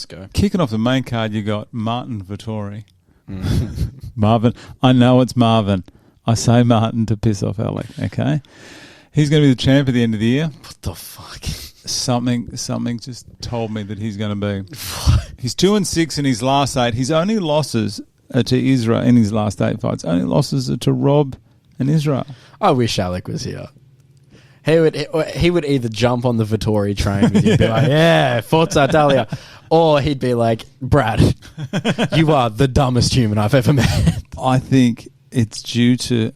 go. Kicking off the main card, you got Martin Vetori. Marvin. I know it's Marvin. I say Martin to piss off Alec, okay? He's going to be the champ at the end of the year. What the fuck? Something just told me that he's going to be. He's 2-6 in his last 8. His only losses are to Israel in his last 8 fights. Only losses are to Rob and Israel. I wish Alec was here. He would either jump on the Vetori train with you and be like, yeah, Forza Italia. Or he'd be like, Brad, you are the dumbest human I've ever met. I think it's due to...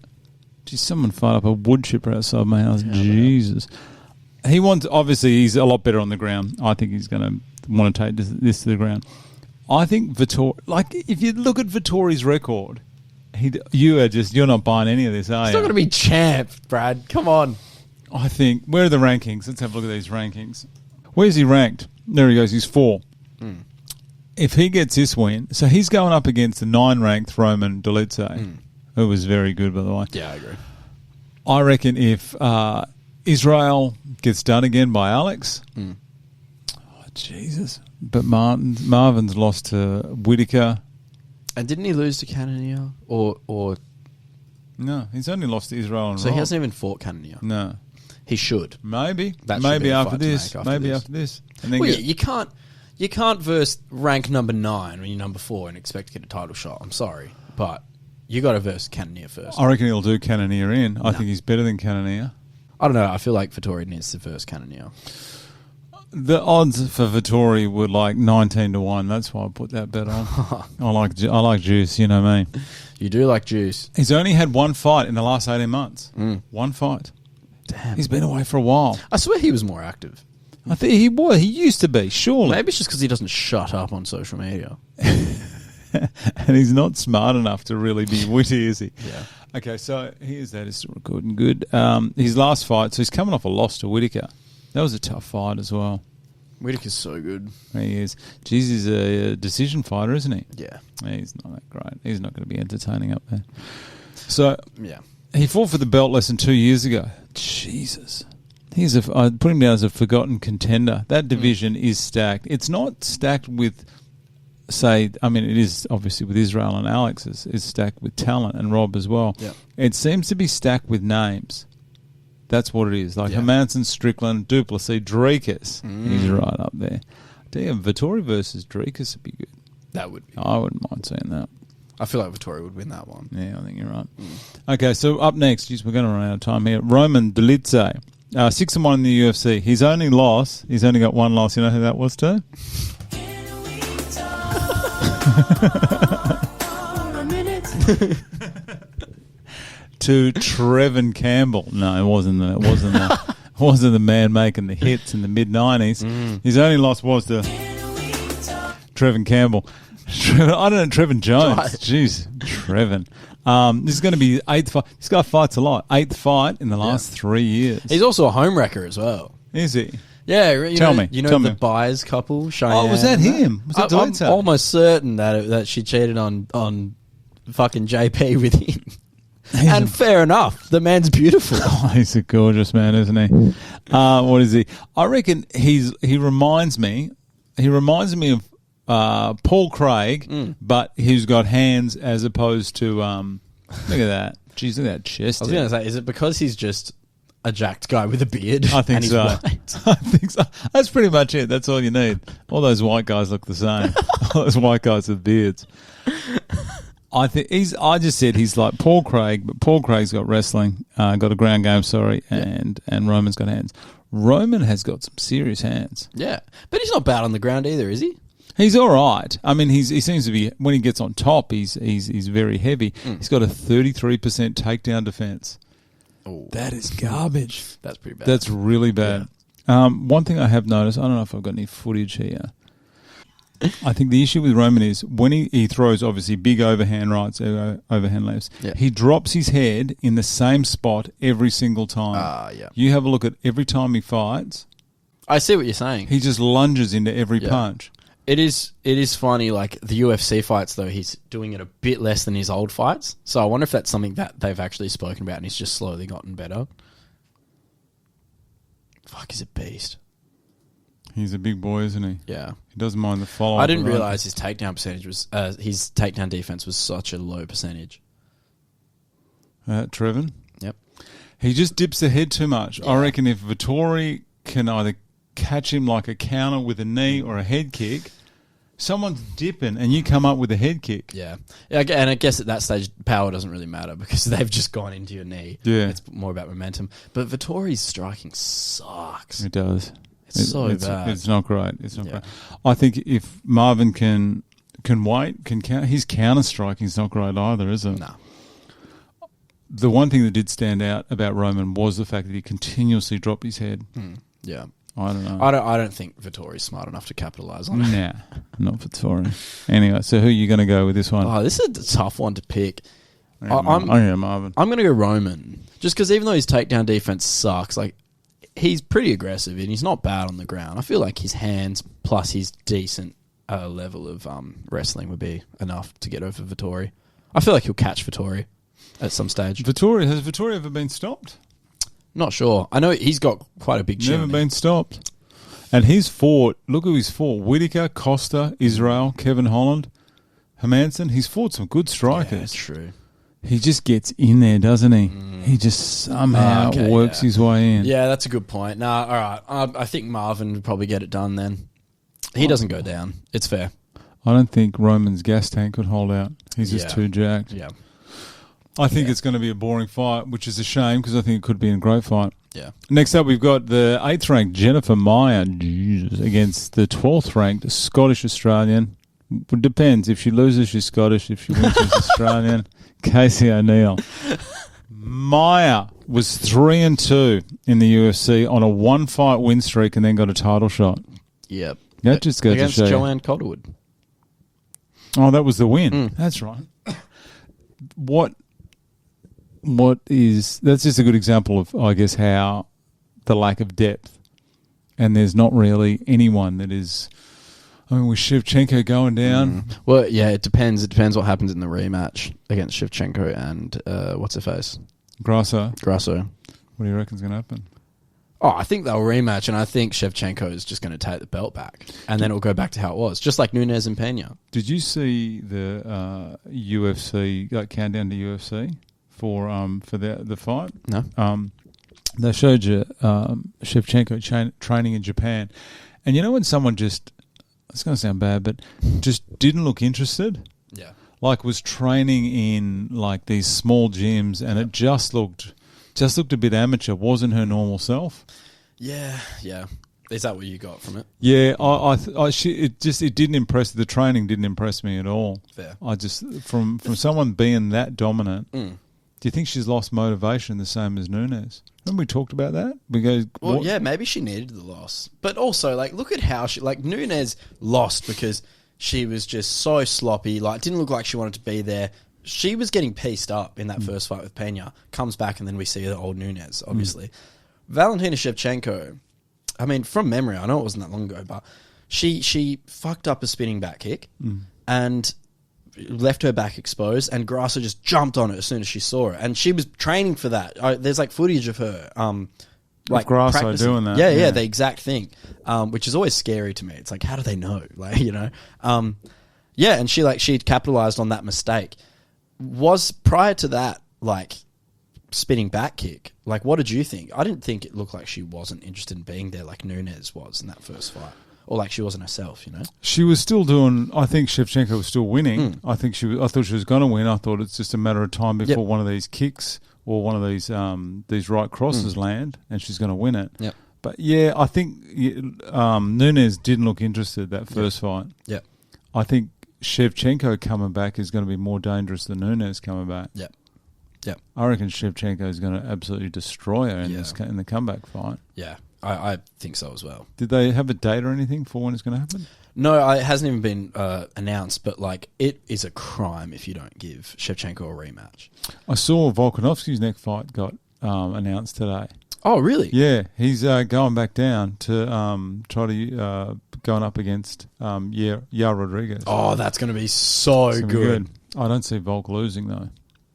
someone fired up a wood chipper outside my house. Yeah, Jesus. He wants... Obviously, he's a lot better on the ground. I think he's going to want to take this to the ground. I think Vetori... Like, if you look at Vettori's record, you're not buying any of this, are you? He's not going to be champ, Brad. Come on. I think... Where are the rankings? Let's have a look at these rankings. Where's he ranked? There he goes. He's 4. If he gets this win... So he's going up against the 9-ranked Roman Dolidze, who was very good, by the way. Yeah, I agree. I reckon if Israel gets done again by Alex... Oh, Jesus. But Marvin's lost to Whitaker. And didn't he lose to Cannonier? Or No, he's only lost to Israel and so Rob. he hasn't even fought Cannonier. No. He should. Maybe. That Maybe should be after a fight to this. make after Maybe this. after this. And then Well, yeah, you can't verse rank number 9 when you're number 4 and expect to get a title shot. I'm sorry. But you got to verse Cannonier first. I reckon he'll do Cannonier in. I think he's better than Cannonier. I don't know. I feel like Vetori needs to verse Cannonier. The odds for Vetori were like 19-1. That's why I put that bet on. I like juice, you know me. You do like juice. He's only had one fight in the last 18 months. One fight. Damn. He's been away for a while. I swear he was more active. I think he was. He used to be, surely. Maybe it's just because he doesn't shut up on social media. And he's not smart enough to really be witty, is he? Yeah. Okay, so here's that. It's recording good. His last fight, so he's coming off a loss to Whitaker. That was a tough fight as well. Whitaker's so good. He is. Jeez, he's a decision fighter, isn't he? Yeah. He's not that great. He's not going to be entertaining up there. So, yeah. He fought for the belt less than 2 years ago. Jesus. I'd put him down as a forgotten contender. That division is stacked. It's not stacked with, it is obviously with Israel and Alex is stacked with talent and Rob as well. Yeah. It seems to be stacked with names. That's what it is. Like Hermanson, Strickland, Duplessis, Drekas. He's right up there. Damn, Vetori versus Drekas would be good. That would be. I wouldn't mind seeing that. I feel like Vetori would win that one. Yeah, I think you're right. Okay, so up next, we're going to run out of time here. Roman Dolidze, 6-1 in the UFC. He's only got one loss. You know who that was to? To Trevin Campbell. No, it wasn't the man making the hits in the mid-90s. His only loss was to Trevin Campbell. I don't know, Trevin Jones. Jeez, Trevin. This is going to be 8th fight. This guy fights a lot. 8th fight in the last 3 years. He's also a home wrecker as well. Is he? Yeah. Tell me. The Byers couple, Cheyenne. Oh, was that him? Was that I'm almost certain that she cheated on fucking JP with him. And fair enough. The man's beautiful. Oh, he's a gorgeous man, isn't he? What is he? I reckon he reminds me of Paul Craig, but he's got hands as opposed to look at that. Jeez, look at that chest. I was going to say, is it because he's just a jacked guy with a beard? I think and so. He's white? I think so. That's pretty much it. That's all you need. All those white guys look the same. All those white guys with beards. I just said he's like Paul Craig, but Paul Craig's got wrestling, got a ground game, and Roman's got hands. Roman has got some serious hands. Yeah, but he's not bad on the ground either, is he? He's all right. I mean, he seems to be, when he gets on top, he's very heavy. He's got a 33% takedown defense. Oh, that is garbage. That's pretty bad. That's really bad. Yeah. One thing I have noticed, I don't know if I've got any footage here. I think the issue with Roman is when he throws, obviously, big overhand rights, overhand lefts, he drops his head in the same spot every single time. You have a look at every time he fights. I see what you're saying. He just lunges into every punch. It is funny, like the UFC fights, though, he's doing it a bit less than his old fights. So I wonder if that's something that they've actually spoken about and he's just slowly gotten better. Fuck, he's a beast. He's a big boy, isn't he? Yeah. He doesn't mind the follow-up. I didn't realise his takedown percentage was his takedown defense was such a low percentage. Trevin? Yep. He just dips the head too much. Yeah. I reckon if Vetori can either catch him like a counter with a knee or a head kick, someone's dipping and you come up with a head kick. Yeah. And I guess at that stage, power doesn't really matter because they've just gone into your knee. Yeah. It's more about momentum. But Vettori's striking sucks. It does. It's bad. It's not great. It's not great. I think if Marvin can wait, can count, his counter striking is not great either, is it? No. The one thing that did stand out about Roman was the fact that he continuously dropped his head. Yeah. I don't know. I don't think Vettori's smart enough to capitalise on it. Nah, not Vetori. Anyway, so who are you going to go with this one? Oh, this is a tough one to pick. I'm Marvin. I'm going to go Roman. Just because even though his takedown defense sucks, like he's pretty aggressive and he's not bad on the ground. I feel like his hands plus his decent level of wrestling would be enough to get over Vetori. I feel like he'll catch Vetori at some stage. Has Vetori ever been stopped? Not sure. I know he's got quite a big chin. Never been stopped. And he's fought, look who he's fought. Whitaker, Costa, Israel, Kevin Holland, Hermanson. He's fought some good strikers. Yeah, that's true. He just gets in there, doesn't he? He just somehow works his way in. Yeah, that's a good point. Nah, all right. I think Marvin would probably get it done then. He doesn't go down. It's fair. I don't think Roman's gas tank could hold out. He's just too jacked. Yeah. I think it's going to be a boring fight, which is a shame because I think it could be a great fight. Yeah. Next up, we've got the 8th ranked Jennifer Maia against the 12th ranked Scottish Australian. It depends. If she loses, she's Scottish. If she wins, she's Australian. Casey O'Neill. Maia was 3-2 in the UFC on a 1-fight win streak and then got a title shot. Yep. That just goes against to show Joanne Calderwood. Oh, that was the win. That's right. That's just a good example of, I guess, how the lack of depth. And there's not really anyone that is, I mean, with Shevchenko going down. Well, yeah, it depends. It depends what happens in the rematch against Shevchenko and, what's her face? Grasso. What do you reckon is going to happen? Oh, I think they'll rematch, and I think Shevchenko is just going to take the belt back. And then it'll go back to how it was, just like Nunes and Pena. Did you see the UFC, countdown to UFC for the fight? No. They showed you Shevchenko training in Japan. And you know when someone just, it's going to sound bad, but just didn't look interested? Yeah. Like was training in like these small gyms and it just looked a bit amateur, wasn't her normal self. Yeah. Is that what you got from it? Yeah, it didn't impress. The training didn't impress me at all. Fair. I just from someone being that dominant. Do you think she's lost motivation the same as Nunes? Remember we talked about that? Yeah, maybe she needed the loss, but also like look at how Nunes lost because she was just so sloppy. Like didn't look like she wanted to be there. She was getting pieced up in that first fight with Pena. Comes back and then we see the old Nunes, obviously. Valentina Shevchenko, I mean, from memory, I know it wasn't that long ago, but she fucked up a spinning back kick and left her back exposed and Grasso just jumped on it as soon as she saw it. And she was training for that. There's like footage of her like Grasso practicing. doing that. Yeah, the exact thing, which is always scary to me. It's like, how do they know? Like, you know? Yeah, and she'd capitalized on that mistake. Was prior to that, like, spinning back kick, like, what did you think? I didn't think it looked like she wasn't interested in being there like Nunes was in that first fight. Or like she wasn't herself, you know? She was still doing, I think Shevchenko was still winning. I thought she was going to win. I thought it's just a matter of time before one of these kicks or one of these right crosses land and she's going to win it. Yep. But yeah, I think Nunes didn't look interested that first fight. Yeah. I think Shevchenko coming back is going to be more dangerous than Nunes coming back. Yeah. Yeah. I reckon Shevchenko is going to absolutely destroy her in the comeback fight. Yeah, I think so as well. Did they have a date or anything for when it's going to happen? No, it hasn't even been announced, but like it is a crime if you don't give Shevchenko a rematch. I saw Volkanovski's next fight got announced today. Oh, really? Yeah, he's going back down to try to going up against Yair Rodriguez. Oh, that's going to be so good. I don't see Volk losing though.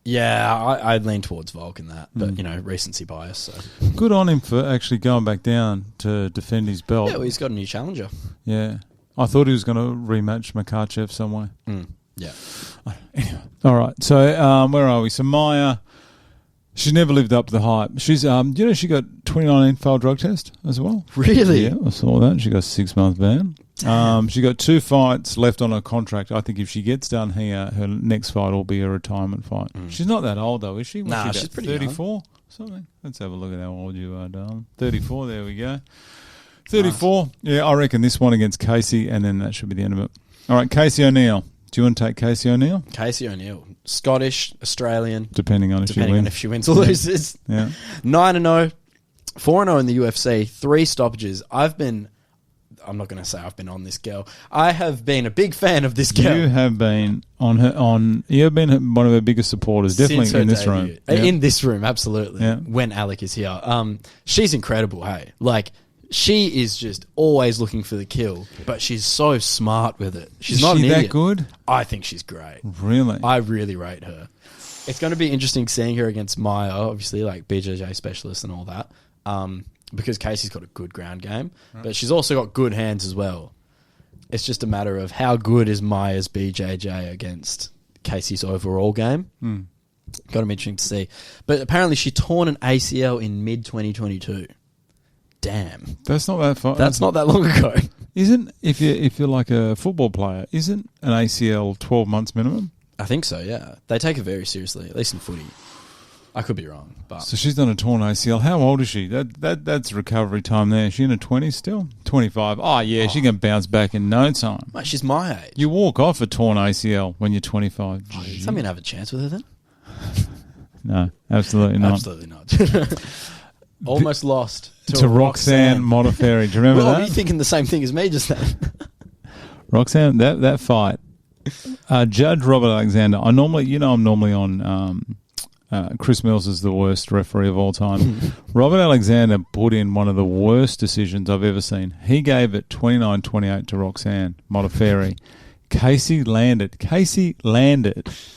Yeah, I'd lean towards Volk in that, but, recency bias. So. Good on him for actually going back down to defend his belt. Yeah, well, he's got a new challenger. Yeah. I thought he was going to rematch Makachev somewhere. Yeah. Anyway. All right. So, where are we? So, Maia, she's never lived up to the hype. She's, she got 2019 failed drug test as well. Really? Yeah, I saw that. She got 6 month ban. She got 2 fights left on her contract. I think if she gets done here, her next fight will be a retirement fight. She's not that old though, is she? Nah, she's pretty 34 young. Something. Let's have a look at how old you are, darling. 34. There we go. 34. Nice. Yeah, I reckon this one against Casey, and then that should be the end of it. All right, Casey O'Neill. Do you want to take Casey O'Neill? Casey O'Neill, Scottish, Australian, depending on if she wins or loses. Yeah. 9-0, 4-0 in the UFC, 3 stoppages. I'm not going to say I've been on this girl. I have been a big fan of this girl. You have been you have been one of her biggest supporters, definitely in this room. In this room, absolutely. Yeah. When Alec is here. She's incredible, hey. Like, she is just always looking for the kill, but she's so smart with it. She's not an idiot. That good? I think she's great. Really? I really rate her. It's going to be interesting seeing her against Maia, obviously, like BJJ specialist and all that. Because Casey's got a good ground game, but she's also got good hands as well. It's just a matter of how good is Maia's BJJ against Casey's overall game. Got to be interesting to see. But apparently she torn an ACL in mid-2022. Damn. That's not that far. That's not that long ago. Isn't, if you're like a football player, isn't an ACL 12 months minimum? I think so, yeah. They take it very seriously, at least in footy. I could be wrong, but so she's done a torn ACL. How old is she? That's recovery time there. Is she in her 20s still? 25. Oh yeah, she can bounce back in no time. Mate, she's my age. You walk off a torn ACL when you're 25. Does that mean I have a chance with her then? No, absolutely not. Absolutely not. Almost lost to Roxanne Modafferi. Do you remember that? Were you thinking the same thing as me just then? Roxanne, that fight. Judge Robert Alexander. I'm normally on. Chris Mills is the worst referee of all time. Robert Alexander put in one of the worst decisions I've ever seen. He gave it 29-28 to Roxanne Modafferi. Casey landed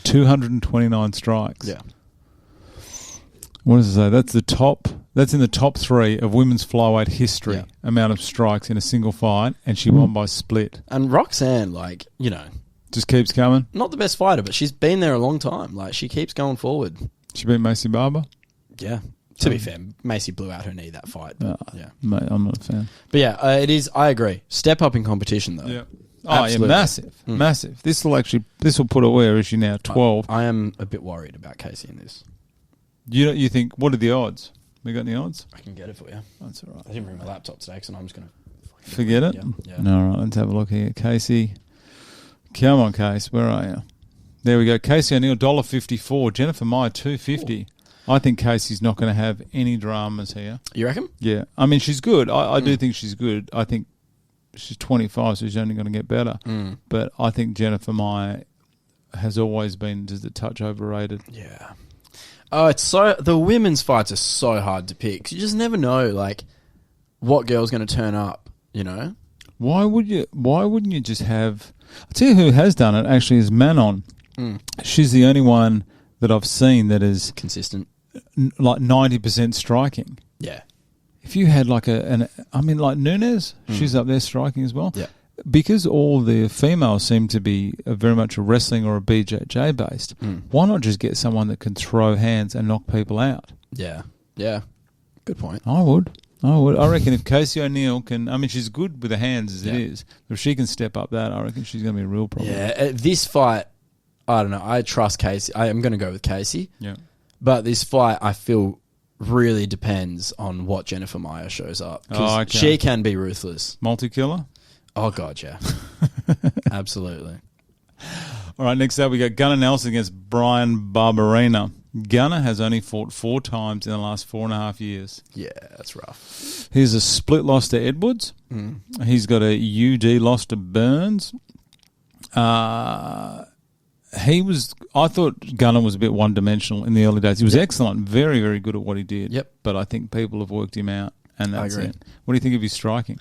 229 strikes. Yeah. What does it say? That's in the top 3 of women's flyweight history. Amount of strikes in a single fight, and she won by split. And Roxanne, just keeps coming. Not the best fighter, but she's been there a long time. Like, she keeps going forward. She beat Macy Barber? Yeah. To be fair, Macy blew out her knee that fight. But, Mate, I'm not a fan. But yeah, it is, I agree. Step up in competition, though. Yeah. Oh, yeah, massive. Massive. This will put her, where is she now? 12. I am a bit worried about Casey in this. You think, what are the odds? We got any odds? I can get it for you. That's all right. I didn't bring my laptop today, so I'm just going to forget it? Yeah. All right, let's have a look here. Casey. Come on, Case. Where are you? There we go. Casey O'Neill, $1.54. Jennifer Maia, $2.50. I think Casey's not going to have any dramas here. You reckon? Yeah. I mean, she's good. I do think she's good. I think she's 25, so she's only going to get better. But I think Jennifer Maia has always been just a touch overrated. Yeah. Oh, the women's fights are so hard to pick. 'Cause you just never know, what girl's going to turn up, Why wouldn't you just have... I'll tell you who has done it, actually, is Manon. She's the only one that I've seen that is... consistent. 90% striking. Yeah. If you had like Nunes, she's up there striking as well. Yeah. Because all the females seem to be very much a wrestling or a BJJ based, why not just get someone that can throw hands and knock people out? Yeah. Yeah. Good point. I would. I reckon if Casey O'Neill can... I mean, she's good with the hands as it is. If she can step up that, I reckon she's going to be a real problem. Yeah, this fight, I don't know. I trust Casey. I am going to go with Casey. Yeah. But this fight, I feel, really depends on what Jennifer Maia shows up. Because she can be ruthless. Multi-killer? Oh, God, yeah. Absolutely. All right, next up we got Gunnar Nelson against Brian Barbarena. Gunnar has only fought 4 times in the last 4.5 years. Yeah, that's rough. He's a split loss to Edwards. He's got a UD loss to Burns. I thought Gunnar was a bit one-dimensional in the early days. He was excellent, very, very good at what he did. Yep. But I think people have worked him out, and that's I agree. it. What do you think of his striking?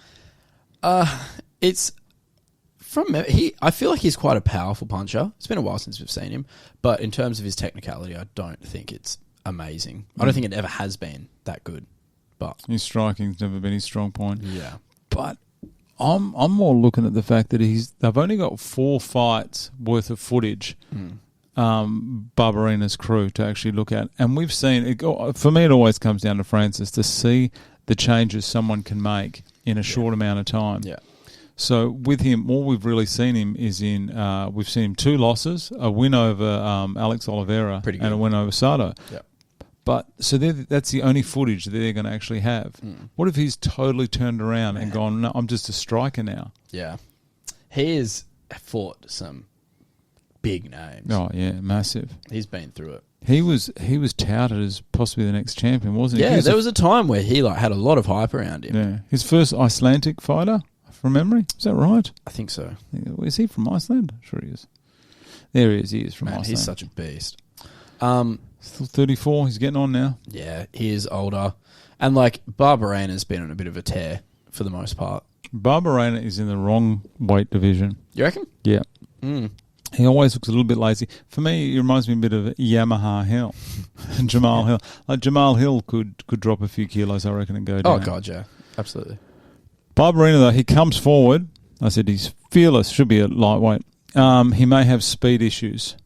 It's I feel like he's quite a powerful puncher. It's been a while since we've seen him, but in terms of his technicality, I don't think it's amazing. I don't think it ever has been that good. But his striking's never been his strong point. Yeah, but I'm more looking at the fact that they've only got 4 fights worth of footage. Barbarena's crew to actually look at, and we've seen it. For me, it always comes down to Francis to see the changes someone can make in a short amount of time. Yeah. So with him, all we've really seen him is we've seen him 2 losses, a win over Alex Oliveira and a win over Sato. Yeah. But so that's the only footage that they're going to actually have. What if he's totally turned around and gone, no, I'm just a striker now? Yeah. He has fought some big names. Oh, yeah, massive. He's been through it. He was touted as possibly the next champion, wasn't he? Yeah, there was a time where he had a lot of hype around him. Yeah. His first Icelandic fighter, from memory. Is that right? I think so. Is he from Iceland? Sure he is. There he is. He is from Iceland. He's such a beast. Still 34. He's getting on now. Yeah, he is older. And, Barbarena's been on a bit of a tear for the most part. Barbarena is in the wrong weight division. You reckon? Yeah. He always looks a little bit lazy. For me, he reminds me a bit of Yamaha Hill and Jamal Hill. Jamal Hill could drop a few kilos, I reckon, and go down. Oh, God, yeah. Absolutely. Barbarena, though, he comes forward. I said he's fearless, should be a lightweight. He may have speed issues.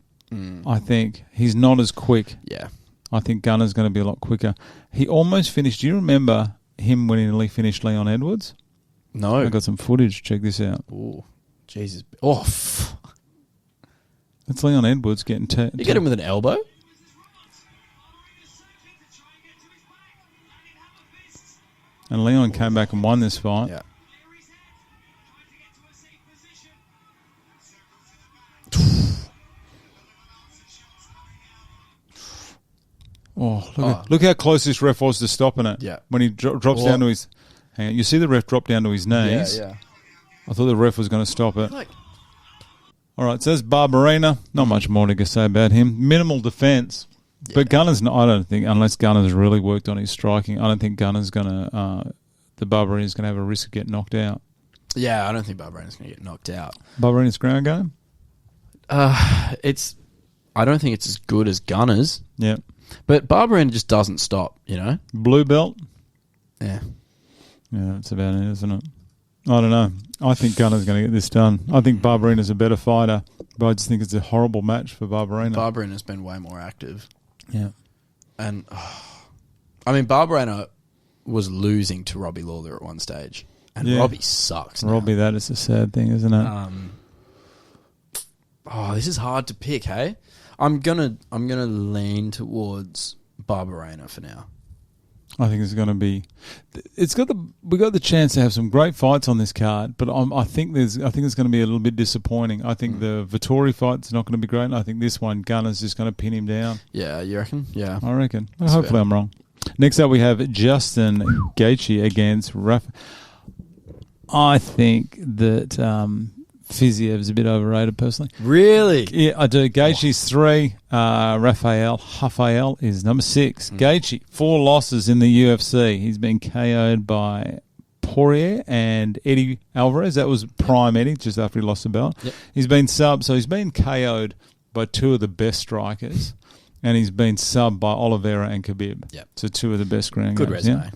I think he's not as quick. Yeah. I think Gunnar's going to be a lot quicker. He almost finished. Do you remember him when he nearly finished Leon Edwards? No. I got some footage. Check this out. Oh, Jesus. Oh, That's Leon Edwards getting... You get him with an elbow? And Leon came back and won this fight. Yeah. Look how close this ref was to stopping it. Yeah. When he drops down to his... Hang on, you see the ref drop down to his knees? Yeah. I thought the ref was going to stop it. All right, so that's Barbarena. Not much more to say about him. Minimal defence. Yeah. But Gunnar's not... I don't think, unless Gunnar's really worked on his striking, I don't think Gunnar's going to... the Barbarena's going to have a risk of getting knocked out. Yeah, I don't think Barbarena's going to get knocked out. Barbarena's ground game? I don't think it's as good as Gunnar's. Yeah. But Barbarena just doesn't stop, Blue belt? Yeah. Yeah, that's about it, isn't it? I don't know. I think Gunnar's going to get this done. I think Barbarena's a better fighter, but I just think it's a horrible match for Barbarena. Barbarena's been way more active. Yeah. And, Barbarena was losing to Robbie Lawler at one stage. And Robbie sucks now. Robbie, that is a sad thing, isn't it? This is hard to pick, hey? I'm gonna lean towards Barbarena for now. I think it's going to be. We got the chance to have some great fights on this card, but I think it's going to be a little bit disappointing. I think the Vetori fight's not going to be great, and I think this one Gunnar's just going to pin him down. Yeah, you reckon? Yeah, I reckon. Hopefully, fair. I'm wrong. Next up, we have Justin Gaethje against Rafael. I think that Fiziev is a bit overrated, personally. Really? Yeah, I do. Gaethje's 3. Rafael is number 6. Gaethje, 4 losses in the UFC. He's been KO'd by Poirier and Eddie Alvarez. That was prime Eddie, just after he lost the belt. Yep. He's been subbed, so he's been KO'd by 2 of the best strikers, and he's been subbed by Oliveira and Khabib. Yep. So 2 of the best ground Good games. resume. Yeah?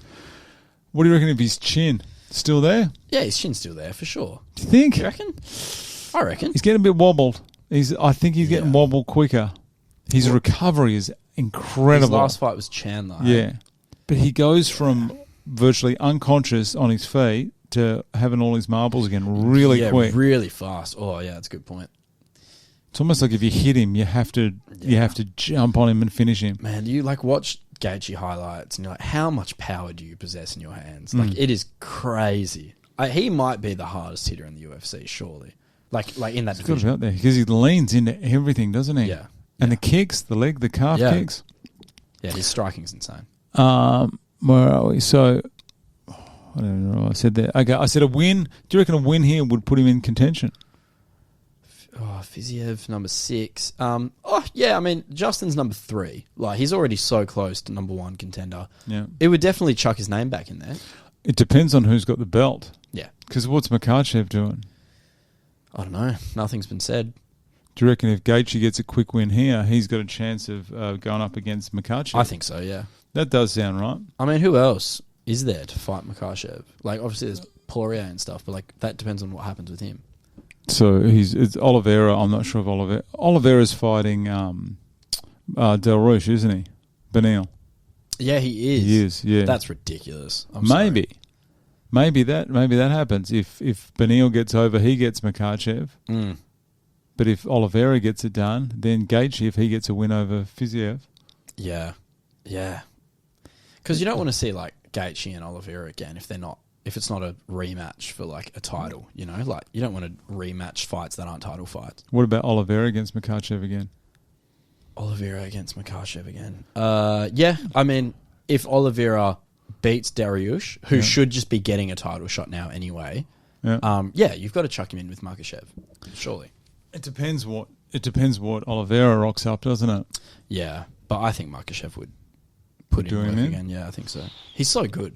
What do you reckon of his chin? Still there? Yeah, his chin's still there, for sure. Do you think? You reckon? I reckon. He's getting a bit wobbled. I think he's getting wobbled quicker. His recovery is incredible. His last fight was Chandler. Yeah. But he goes from virtually unconscious on his feet to having all his marbles again really quick. Really fast. Oh, yeah, that's a good point. It's almost like if you hit him, you have to jump on him and finish him. Man, you watch Gaethje highlights and you're like, how much power do you possess in your hands? It is crazy. He might be the hardest hitter in the UFC, surely. Like in that division. Good out there because he leans into everything, doesn't he? Yeah. And the kicks, the leg, the calf kicks. Yeah, his striking's insane. Where are we? So, I don't know what I said there. Okay, I said a win. Do you reckon a win here would put him in contention? Fiziev, number 6. Justin's number 3. He's already so close to number 1 contender. Yeah. It would definitely chuck his name back in there. It depends on who's got the belt. Yeah. Because what's Makhachev doing? I don't know. Nothing's been said. Do you reckon if Gaethje gets a quick win here, he's got a chance of going up against Makhachev? I think so, yeah. That does sound right. I mean, who else is there to fight Makhachev? Like, obviously there's Poirier and stuff, but like that depends on what happens with him. So it's Oliveira. I'm not sure if Oliveira's fighting Del Rouge, isn't he? Benil. Yeah, he is. He is. Yeah, that's ridiculous. Maybe that happens if Benil gets over, he gets Makhachev. But if Oliveira gets it done, then Gaethje, if he gets a win over Fiziev. Yeah. Because you don't want to see like Gaethje and Oliveira again if it's not a rematch for like a title, you know? Like you don't want to rematch fights that aren't title fights. What about Oliveira against Makhachev again? Oliveira against Makhachev again. Yeah, I mean, if Oliveira beats Dariush, who should just be getting a title shot now anyway, you've got to chuck him in with Makhachev, surely. It depends what Oliveira rocks up, doesn't it? Yeah, but I think Makhachev would put him in again. Yeah, I think so. He's so good.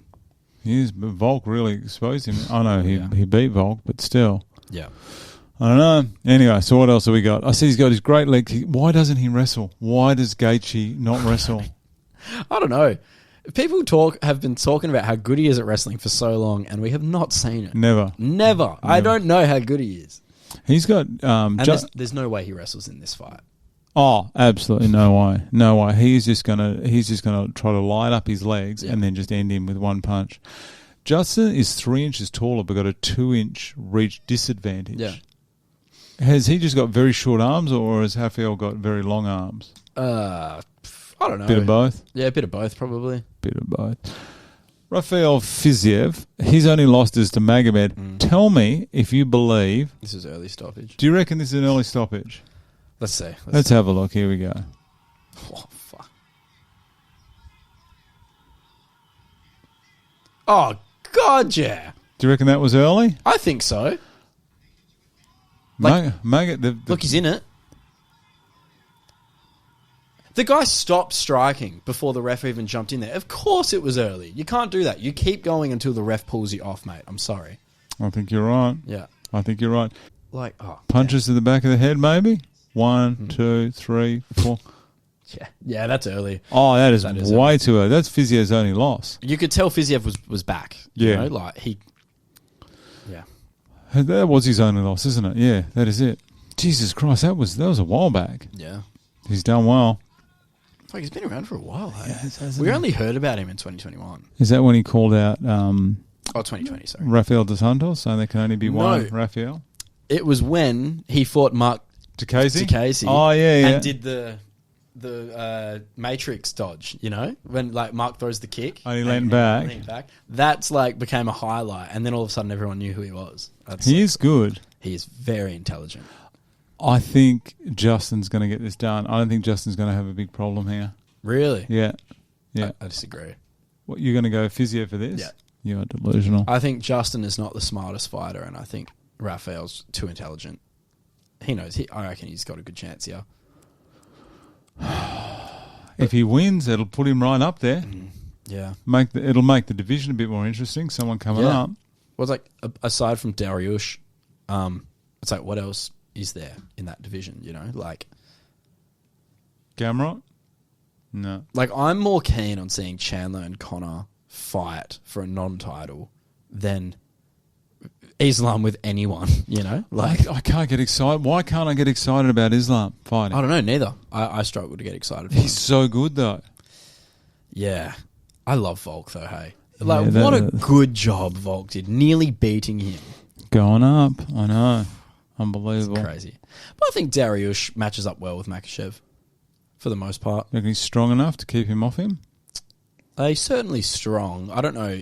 He is, but Volk really exposed him. I know he beat Volk, but still. Yeah. I don't know. Anyway, so what else have we got? I see he's got his great legs. Why doesn't he wrestle? Why does Gaethje not wrestle? I don't know. People have been talking about how good he is at wrestling for so long, and we have not seen it. Never. I don't know how good he is. He's got... there's no way he wrestles in this fight. Oh, absolutely no way. No way. He's just gonna try to light up his legs and then just end him with one punch. Justin is 3 inches taller but got a 2-inch reach disadvantage. Yeah. Has he just got very short arms or has Rafael got very long arms? I don't know. Bit of both? Yeah, a bit of both probably. Bit of both. Rafael Fiziev, his only loss is to Magomed. Tell me if you believe... This is early stoppage. Do you reckon this is an early stoppage? Let's see. Let's have a look. Here we go. Oh, fuck. Oh, God, yeah. Do you reckon that was early? I think so. Look, he's in it. The guy stopped striking before the ref even jumped in there. Of course it was early. You can't do that. You keep going until the ref pulls you off, mate. I'm sorry. I think you're right. Yeah. I think you're right. Like, punches to the back of the head, maybe? 1, 2, 3, 4. Yeah, that's early. Oh, that is way too early. That's Fiziev's only loss. You could tell Fiziev was back. You know? Like he. Yeah. That was his only loss, isn't it? Yeah, that is it. Jesus Christ, that was a while back. Yeah. He's done well. Like he's been around for a while. We only heard about him in 2021. Is that when he called out? 2020. Sorry. Rafael dos Santos, so there can only be one Rafael. It was when he fought Mark Dicasey. Oh yeah. And did the Matrix dodge, you know, when like Mark throws the kick and he leaned back. That's like became a highlight, and then all of a sudden everyone knew who he was. He is good. He is very intelligent. I think Justin's going to get this done. I don't think Justin's going to have a big problem here. Really? Yeah. I disagree. What, you're going to go Fiziev for this? Yeah. You are delusional. I think Justin is not the smartest fighter, and I think Rafael's too intelligent. He knows. I reckon he's got a good chance here. If he wins, it'll put him right up there. Yeah. It'll make the division a bit more interesting. Someone coming up. Well, it's like, aside from Dariush, it's like, what else is there in that division, you know? Like... Gamrot? No. Like, I'm more keen on seeing Chandler and Connor fight for a non-title than Islam with anyone, you know? Like, I can't get excited. Why can't I get excited about Islam fighting? I don't know, neither. I struggle to get excited for He's so good, though. Yeah. I love Volk, though, hey? Like, what a good job Volk did, nearly beating him. Going up, I know. Unbelievable. It's crazy. But I think Dariush matches up well with Makhachev for the most part. You reckon he's strong enough to keep him off him? He's certainly strong. I don't know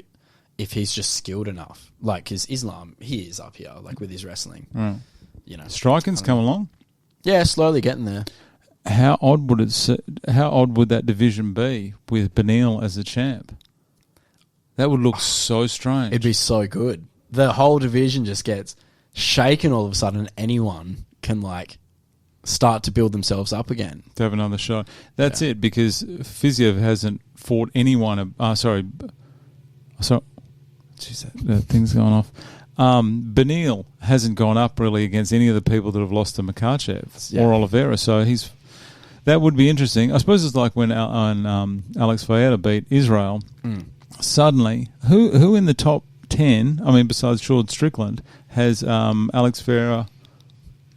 if he's just skilled enough. Like, because Islam, he is up here, like with his wrestling. Right. You know, striking's come along. Yeah, slowly getting there. How odd would that division be with Benil as the champ? That would look so strange. It'd be so good. The whole division just gets shaken all of a sudden, and anyone can like start to build themselves up again. To have another shot. That's it, because Fiziev hasn't fought anyone. Sorry. Jeez, that thing's gone off. Benil hasn't gone up really against any of the people that have lost to Makhachev or Oliveira, so that would be interesting. I suppose it's like when Alex Vieira beat Israel. Suddenly, who in the top 10, I mean, besides Sean Strickland, has Alex Vieira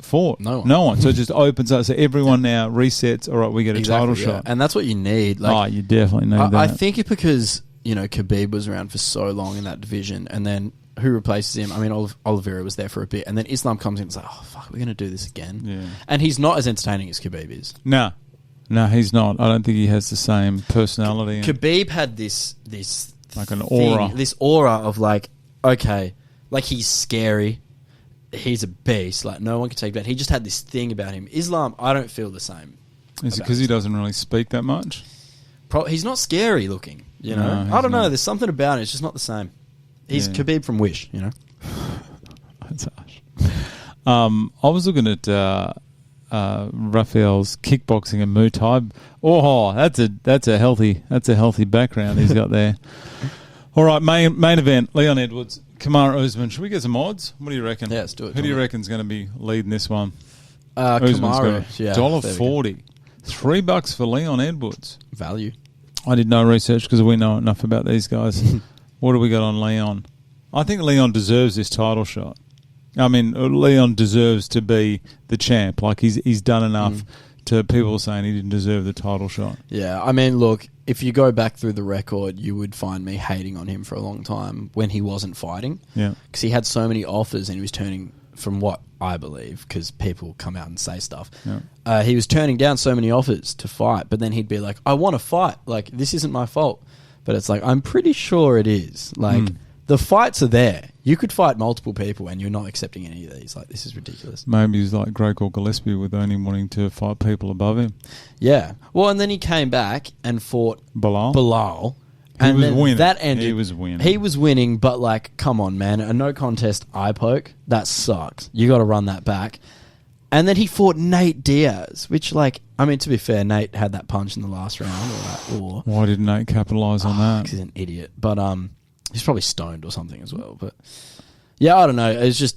fought? No one. So it just opens up. So everyone now resets. All right, we get a title shot. And that's what you need. Like, you definitely need that. I think it's because, Khabib was around for so long in that division, and then who replaces him? I mean, Oliveira was there for a bit, and then Islam comes in and is like, oh, fuck, we're going to do this again. Yeah. And he's not as entertaining as Khabib is. No, he's not. I don't think he has the same personality. Khabib had this like an aura. This aura of like, okay, like he's scary. He's a beast. Like no one can take that. He just had this thing about him. Islam, I don't feel the same. Is it because he doesn't really speak that much? He's not scary looking. No, I don't know. There's something about it. It's just not the same. He's Khabib from Wish. That's harsh. I was looking at Rafael's kickboxing and Muay Thai. Oh, that's a healthy background he's got there. All right, main event: Leon Edwards, Kamaru Usman. Should we get some odds? What do you reckon? Yeah, let's do it. Who do you reckon's going to be leading this one? Kamaru, $1.40, $3 for Leon Edwards. Value. I did no research because we know enough about these guys. What do we got on Leon? I think Leon deserves this title shot. I mean, Leon deserves to be the champ. Like he's done enough to people saying he didn't deserve the title shot. Yeah, I mean, look, if you go back through the record, you would find me hating on him for a long time when he wasn't fighting. Yeah, because he had so many offers and he was turning, from what I believe, because people come out and say stuff. Yeah. He was turning down so many offers to fight, but then he'd be like, "I want to fight. Like this isn't my fault." But it's like, I'm pretty sure it is. Like the fights are there. You could fight multiple people and you're not accepting any of these. Like, this is ridiculous. Maybe he's like Gregor Gillespie with only wanting to fight people above him. Yeah. Well, and then he came back and fought Bilal. He was winning. That ended. He was winning. He was winning, but like, come on, man. A no contest eye poke, that sucks. You got to run that back. And then he fought Nate Diaz, which, like, I mean, to be fair, Nate had that punch in the last round. Why didn't Nate capitalise on that? Because he's an idiot. But he's probably stoned or something as well. But yeah, I don't know. It was just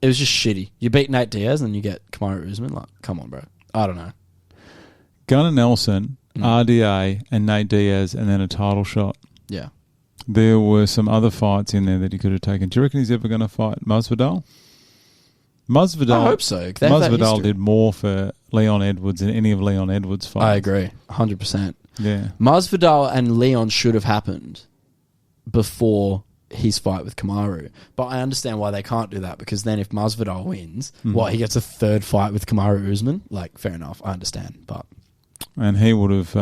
shitty. You beat Nate Diaz and you get Kamaru Usman. Like, come on, bro. I don't know. Gunnar Nelson, RDA, and Nate Diaz, and then a title shot. Yeah. There were some other fights in there that he could have taken. Do you reckon he's ever going to fight Masvidal? I hope so. Masvidal did more for Leon Edwards than any of Leon Edwards' fights. I agree, 100%. Yeah. Masvidal and Leon should have happened before his fight with Kamaru. But I understand why they can't do that, because then if Masvidal wins, he gets a third fight with Kamaru Usman? Like, fair enough, I understand. And he would have...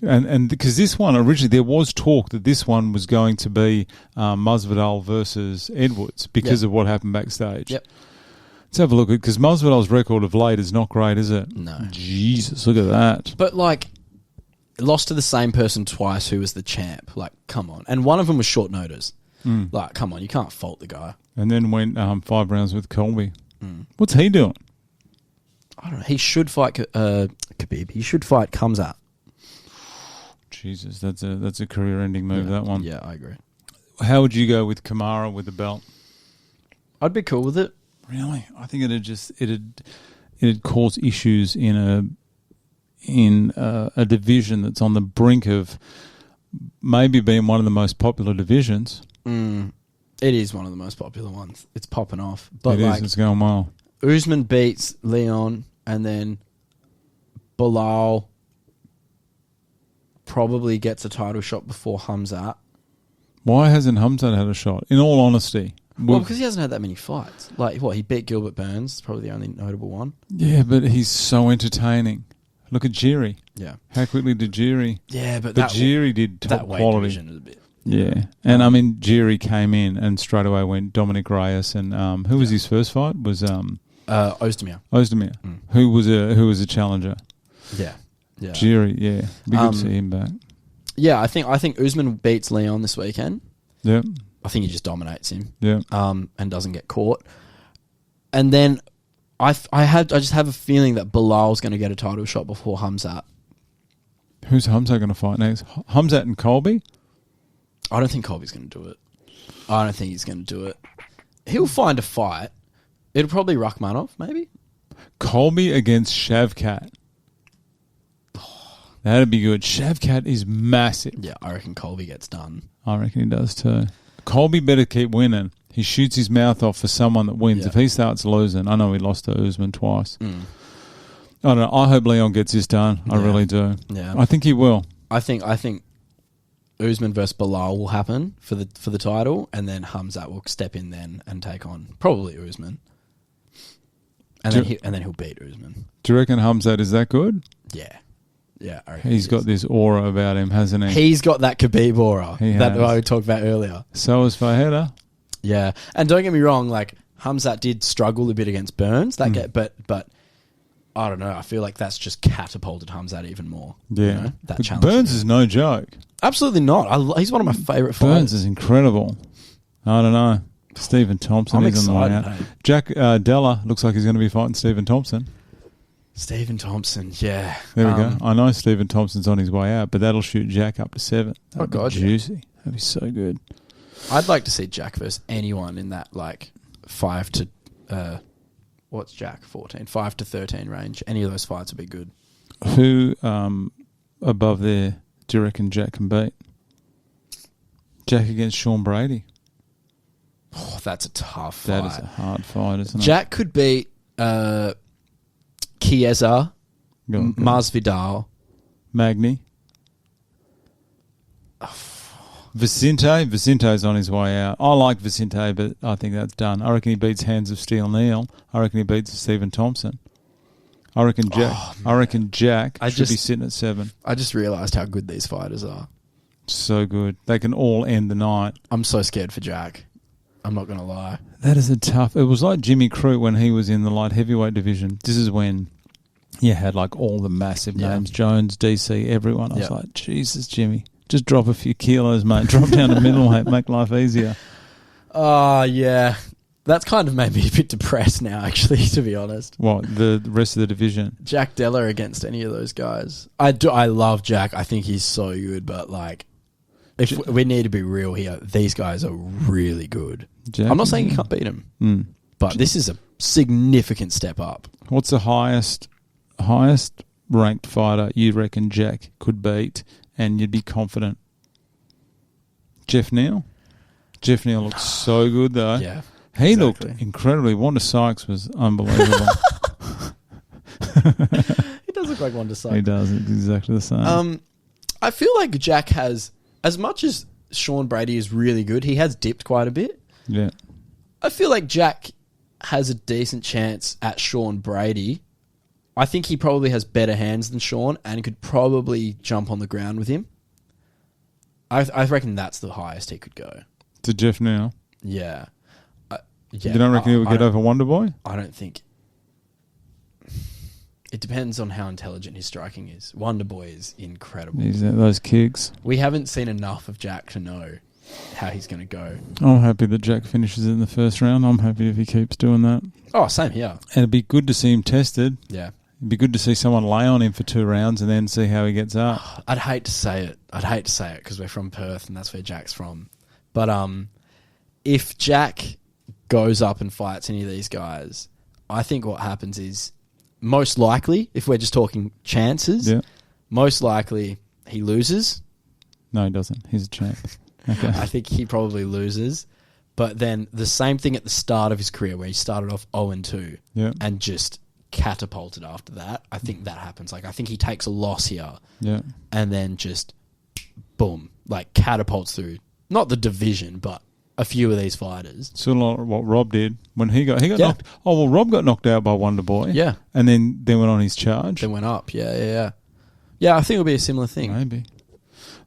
And because this one, originally, there was talk that this one was going to be Masvidal versus Edwards because of what happened backstage. Yep. Let's have a look at, because Masvidal's record of late is not great, is it? No. Jesus, look at that. But, like, lost to the same person twice who was the champ. Like, come on. And one of them was short notice. Like, come on, you can't fault the guy. And then went 5 rounds with Colby. What's he doing? I don't know. He should fight Khabib. He should fight Khamzat. Jesus, that's a career-ending move, that one. Yeah, I agree. How How would you go with Kamara with the belt? I'd be cool with it. Really? I think it'd cause issues in a division that's on the brink of maybe being one of the most popular divisions. It is one of the most popular ones. It's popping off. But it's going well. Usman beats Leon, and then Bilal probably gets a title shot before Khamzat. Why hasn't Khamzat had a shot? In all honesty. Well, because he hasn't had that many fights. Like, he beat Gilbert Burns. It's probably the only notable one. Yeah, but he's so entertaining. Look at Jiri. Yeah. How quickly did Jiri? Yeah, but Jiri did top that weight quality. division is a bit... Yeah. And, I mean, Jiri came in and straight away went Dominic Reyes. And who was his first fight? Was Ozdemir. Who was a challenger. Yeah. Jiri, yeah. Be good to see him back. Yeah, I think Usman beats Leon this weekend. Yeah. I think he just dominates him. Yeah. And doesn't get caught. And then I just have a feeling that Bilal's going to get a title shot before Khamzat. Who's Khamzat going to fight next? Khamzat and Colby? I don't think Colby's going to do it. I don't think he's going to do it. He'll find a fight. It'll probably Rachmanov, maybe. Colby against Shavkat. That'd be good. Shavkat is massive. Yeah, I reckon Colby gets done. I reckon he does too. Colby better keep winning. He shoots his mouth off for someone that wins. Yeah. If he starts losing, I know he lost to Usman twice. Mm. I don't know. I hope Leon gets this done. I really do. Yeah. I think he will. I think Usman versus Bilal will happen for the title, and then Khamzat will step in then and take on probably Usman. And then he'll beat Usman. Do you reckon Khamzat is that good? Yeah. Yeah, I reckon He's got this aura about him, hasn't he? He's got that Khabib aura that I talked about earlier. So is Fajeda. Yeah, and don't get me wrong, like Khamzat did struggle a bit against Burns but I don't know. I feel like that's just catapulted Khamzat even more. Yeah, you know, that challenge. Burns is no joke. Absolutely not. He's one of my favourite fighters. Burns is incredible. I don't know. Stephen Thompson is on the way out. Hey. Jack Della looks like he's going to be fighting Stephen Thompson. Stephen Thompson, yeah. There we go. I know Stephen Thompson's on his way out, but that'll shoot Jack up to 7. Oh, God, juicy. That'd be so good. I'd like to see Jack versus anyone in that, like, 5 to... what's Jack? 14? 5 to 13 range. Any of those fights would be good. Who above there do you reckon Jack can beat? Jack against Sean Brady. Oh, that's a tough fight. That is a hard fight, isn't it? Jack could beat Chiesa, Masvidal, Magny. Vicente's on his way out. I like Vicente, but I think that's done. I reckon he beats Hands of Steel Neal. I reckon he beats Stephen Thompson. I reckon Jack should be sitting at 7. I just realised how good these fighters are. So good. They can all end the night. I'm so scared for Jack. I'm not going to lie. That is a tough... It was like Jimmy Crute when he was in the light heavyweight division. This is when you had like all the massive names. Jones, DC, everyone. I was like, Jesus, Jimmy. Just drop a few kilos, mate. Drop down to middleweight. Make life easier. Oh, yeah. That's kind of made me a bit depressed now, actually, to be honest. What? The rest of the division? Jack Della against any of those guys. I love Jack. I think he's so good, but like... If we need to be real here, these guys are really good. Jack, I'm not saying you can't beat them, but this is a significant step up. What's the highest ranked fighter you reckon Jack could beat and you'd be confident? Jeff Neal? Jeff Neal looks so good, though. Yeah, he looked incredibly... Wanda Sykes was unbelievable. He does look like Wanda Sykes. He does. It's exactly the same. I feel like Jack has... As much as Sean Brady is really good, he has dipped quite a bit. Yeah. I feel like Jack has a decent chance at Sean Brady. I think he probably has better hands than Sean and could probably jump on the ground with him. I reckon that's the highest he could go. To Jeff Neal? Yeah. You don't reckon he would get over Wonder Boy? I don't think... It depends on how intelligent his striking is. Wonder Boy is incredible. Those kicks. We haven't seen enough of Jack to know how he's going to go. I'm happy that Jack finishes in the first round. I'm happy if he keeps doing that. Oh, same here. And it'd be good to see him tested. Yeah. It'd be good to see someone lay on him for 2 rounds and then see how he gets up. I'd hate to say it. because we're from Perth and that's where Jack's from. But if Jack goes up and fights any of these guys, I think what happens is... Most likely, if we're just talking chances, most likely he loses. No, he doesn't. He's a champ. Okay. I think he probably loses. But then the same thing at the start of his career where he started off 0-2 and just catapulted after that. I think that happens. Like I think he takes a loss here and then just, boom, like catapults through, not the division, but a few of these fighters. Sort of like what Rob did when he got knocked. Oh, well, Rob got knocked out by Wonder Boy. Yeah. And then went on his charge. Then went up. Yeah, I think it'll be a similar thing. Maybe.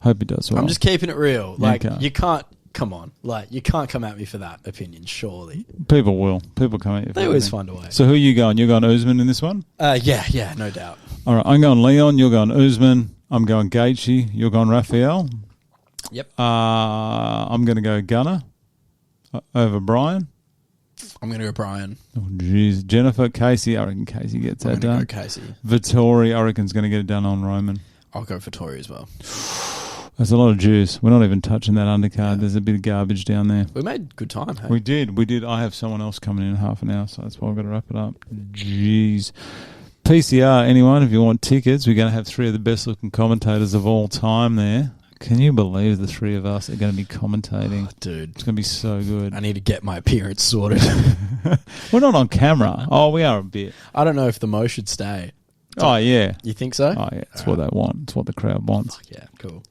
Hope he does well. I'm just keeping it real. Like, you can't, come on. Like, you can't come at me for that opinion, surely. People will. People come at you for that. They always find a way. So who are you going? You're going Usman in this one? Yeah, no doubt. All right, I'm going Leon. You're going Usman. I'm going Gaethje. You're going Rafael. Yep. I'm going to go Gunnar over Brian. I'm going to go Brian. Oh, jeez. Jennifer, Casey. I reckon Casey gets that done. Go Casey. Vetori, I reckon, is going to get it done on Roman. I'll go Vetori as well. There's a lot of juice. We're not even touching that undercard. Yeah. There's a bit of garbage down there. We made good time. Hey? We did. I have someone else coming in half an hour, so that's why I've got to wrap it up. Jeez. PCR, anyone, if you want tickets, we're going to have 3 of the best-looking commentators of all time there. Can you believe the 3 of us are going to be commentating? Oh, dude. It's going to be so good. I need to get my appearance sorted. We're not on camera. Oh, we are a bit. I don't know if the Mo should stay. Oh, yeah. You think so? Oh, yeah. It's what they want. It's what the crowd wants. Fuck yeah, cool.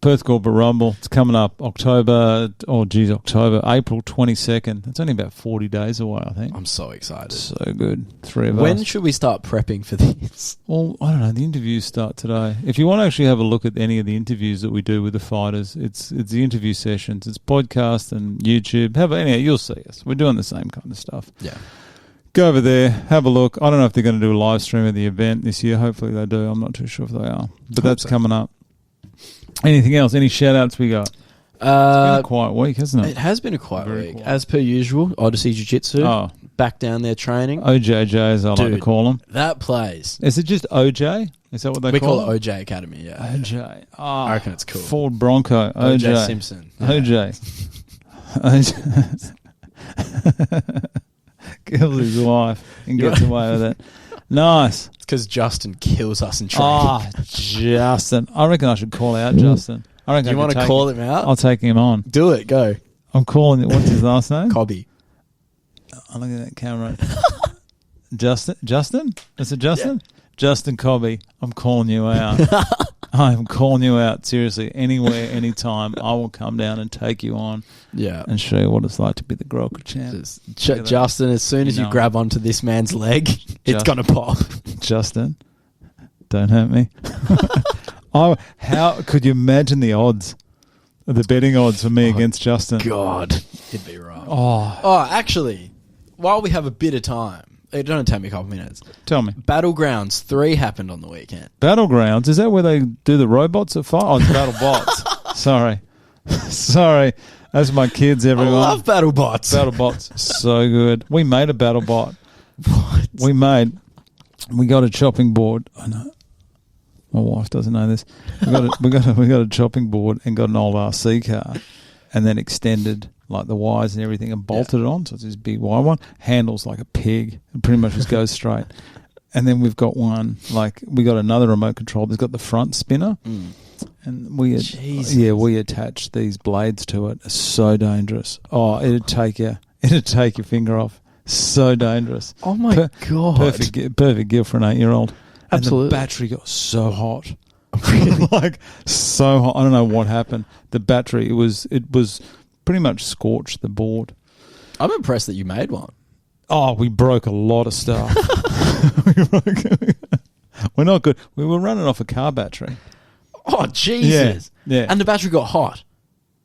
Perth Corporate Rumble. It's coming up April 22nd. It's only about 40 days away, I think. I'm so excited. So good. 3 of us. When should we start prepping for this? Well, I don't know. The interviews start today. If you want to actually have a look at any of the interviews that we do with the fighters, it's the interview sessions. It's podcast and YouTube. You'll see us. We're doing the same kind of stuff. Yeah. Go over there, have a look. I don't know if they're going to do a live stream of the event this year. Hopefully they do. I'm not too sure if they are. But that's coming up. Anything else? Any shout-outs we got? It's been a quiet week, hasn't it? It has been a quiet Very week. quiet. As per usual, Odyssey Jiu-Jitsu. Oh. Back down there training. OJJ, as I like to Dude. call them. That place. Is it just OJ? Is that what they We call call it? it OJ Academy, yeah. OJ. Oh, I reckon it's cool. Ford Bronco. OJ Simpson. Yeah. OJ. Kills his wife and gets away with it. Nice. It's because Justin kills us in training. Ah, Justin. I reckon I should call out Justin. I reckon Do you want to call him out? I'll take him on. Do it, go. I'm calling it. What's his last name? Cobby. I'm looking at that camera. Justin? Is it Justin? Yeah. Justin Cobby. I'm calling you out. I'm calling you out. Seriously. Anywhere, anytime. I will come down and take you on. Yeah. And show you what it's like to be the Grokka champ. Justin, as soon as you grab onto this man's leg, it's going to pop. Justin, don't hurt me. How could you imagine the odds? The betting odds for me against Justin. God. It'd be right. Oh, actually, while we have a bit of time, it don't take me a couple minutes. Tell me. Battlegrounds 3 happened on the weekend. Battlegrounds? Is that where they do the robots at fight? Oh, it's BattleBots. Sorry. That's my kids, everyone. I love BattleBots. BattleBots. So good. We made a BattleBot. What? We got a chopping board. I know. My wife doesn't know this. We got a chopping board and got an old RC car and then extended like the wires and everything and bolted it on. So it's this big wire one. Handles like a pig. It pretty much just goes straight. And then we've got one, we got another remote control that's got the front spinner. And we attached these blades to it. It's so dangerous. Oh, it'd take your finger off. So dangerous. Oh my God. Perfect gift for an 8-year-old. Absolutely. And the battery got so hot. Really? So hot. I don't know what happened. The battery, it was pretty much scorched the board. I'm impressed that you made one. Oh, we broke a lot of stuff. We're not good. We were running off a car battery. Oh, Jesus. Yeah. And the battery got hot.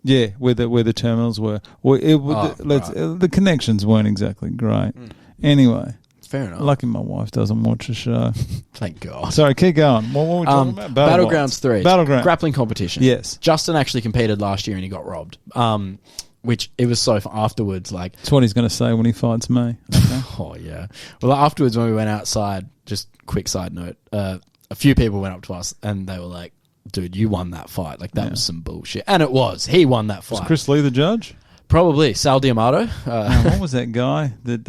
Yeah, where the terminals were. Well, the connections weren't exactly great. Anyway. Fair enough. Lucky my wife doesn't watch the show. Thank God. Sorry, keep going. What were we talking about? Battlegrounds 3. Battleground. Grappling competition. Yes. Justin actually competed last year and he got robbed. Which it was so afterwards, That's what he's going to say when he fights me. Okay. Oh, yeah. Well, afterwards when we went outside, just quick side note, a few people went up to us and they were like, dude, you won that fight. That was some bullshit. And it was. He won that fight. Was Chris Lee the judge? Probably. Sal Diamato. What was that guy that...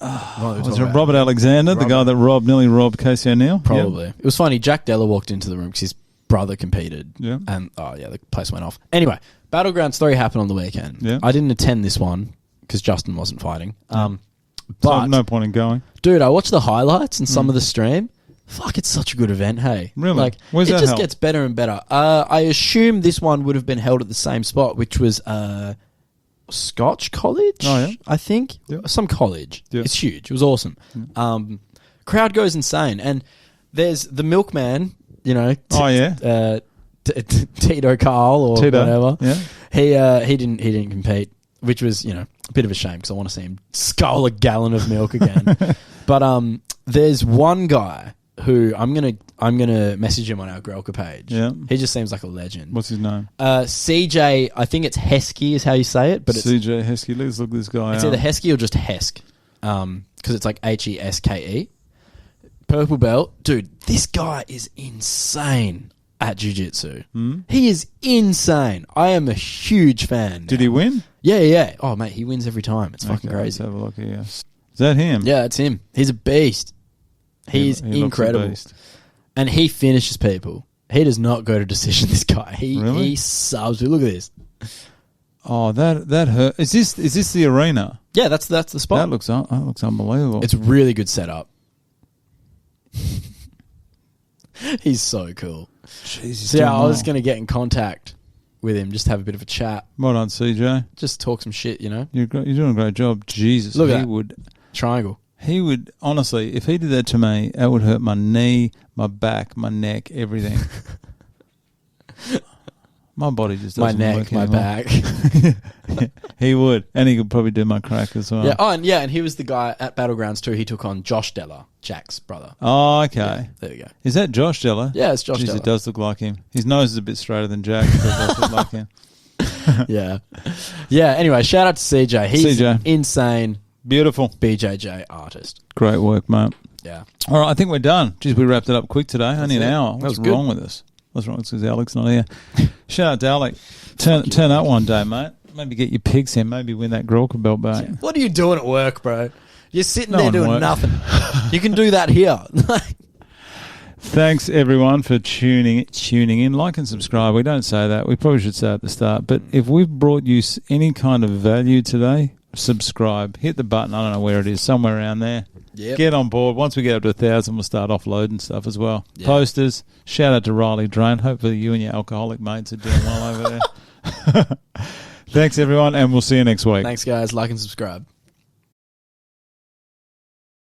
was it about? Robert Alexander, the guy that nearly robbed Casey O'Neill? Probably. Yep. It was funny. Jack Della walked into the room because his brother competed. Yeah. And, the place went off. Anyway, Battlegrounds 3 happened on the weekend. Yeah. I didn't attend this one because Justin wasn't fighting. But so no point in going. Dude, I watched the highlights and some of the stream. Fuck, it's such a good event, hey. Really? It just gets better and better. I assume this one would have been held at the same spot, which was Scotch College, I think. Yep. Some college. Yep. It's huge. It was awesome. Crowd goes insane. And there's the milkman, Tito Carl or whatever. Yeah. He didn't compete, which was, a bit of a shame because I want to see him scull a gallon of milk again. But there's one guy who I'm gonna message him on our Grelka page. Yeah. He just seems like a legend. What's his name? CJ, I think it's Heskey is how you say it, but it's CJ Heskey. Let's look this guy it's up. either Heskey or just Hesk. Because it's Heske. Purple belt. Dude, this guy is insane. at jiu-jitsu. He is insane. I am a huge fan. Did he win? Yeah. Oh, mate, he wins every time. It's fucking Let's crazy. have a look here. Is that him? Yeah, it's him. He's a beast. He's He looks a incredible. beast. And he finishes people. He does not go to decision, this guy. Really? He subs. Look at this. Oh, that hurt. Is this the arena? Yeah, that's the spot. That looks unbelievable. It's really good setup. He's so cool. Jeez, So yeah, I was going to get in contact with him, just have a bit of a chat. Well done, CJ. Just talk some shit, You're doing a great job. Jesus, Look at he that. would. Triangle. He would, honestly, if he did that to me, that would hurt my knee, my back, my neck, everything. My body just My doesn't neck, work my anymore. back. He would. And he could probably do my crack as well. Yeah. Oh, and he was the guy at Battlegrounds too. He took on Josh Della, Jack's brother. Oh, okay. Yeah, there you go. Is that Josh Della? Yeah, it's Josh Jeez, Della. it does look like him. His nose is a bit straighter than Jack. But it does look like him. Yeah. Yeah, anyway, shout out to CJ. He's CJ. insane Beautiful. BJJ artist. Great work, mate. Yeah. All right, I think we're done. Jeez, we wrapped it up quick today. Only an it. hour. That What's was good. wrong with us? What's wrong? It's because Alex not here. Shout out to Alex. Turn up one day, mate. Maybe get your pigs in. Maybe win that Grawker belt back. What are you doing at work, bro? You're sitting No there one doing work. nothing. You can do that here. Thanks, everyone, for tuning in. Like and subscribe. We don't say that. We probably should say it at the start. But if we've brought you any kind of value today, subscribe. Hit the button. I don't know where it is. Somewhere around there. Yep. Get on board. Once we get up to 1,000, we'll start offloading stuff as well. Yeah. Posters. Shout out to Riley Drain. Hopefully you and your alcoholic mates are doing well over there. Thanks, everyone, and we'll see you next week. Thanks, guys. Like and subscribe.